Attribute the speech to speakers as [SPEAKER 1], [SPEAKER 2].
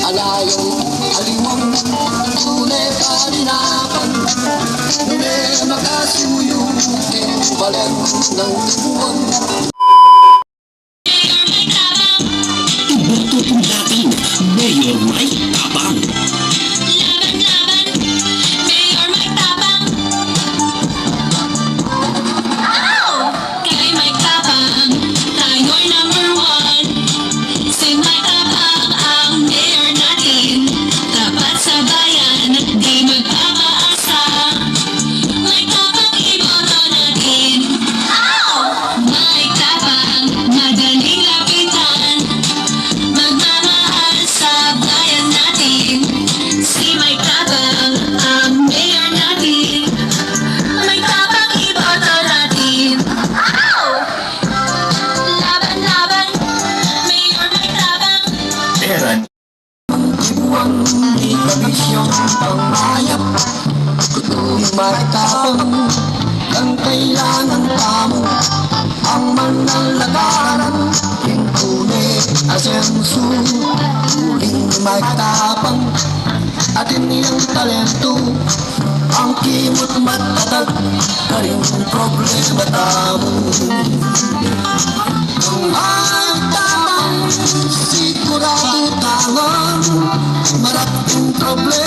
[SPEAKER 1] Alayong aliwang tunay kalinapan, ngunit makasuyong balik ng buwan.
[SPEAKER 2] Iboto natin Mayor Mike Tapang.
[SPEAKER 3] Laban-laban, Mayor Mike Tapang. Kay Mike Tapang, tayo'y number one. Si Mike Tapang ang mayor natin. Tapat sa bayan, di magpapasa. Mike Tapang, iboto natin. Mike Tapang, madaling lapitan. Magmamahal sa bayan natin. Si Mike Tapang ang mayor natin. Mike Tapang, iboto natin. Laban-laban, Mayor Mike Tapang.
[SPEAKER 1] Ibuang di kabisyon pangmayap, kutu'y matapang, ang kailangan tamo, ang manlalagaran, yung tunay asenso, huling magtapang, atin niyang talento, ang kimot matatag, karing problema tamo. Ang magtapang, sigurado tangan, maraming problema.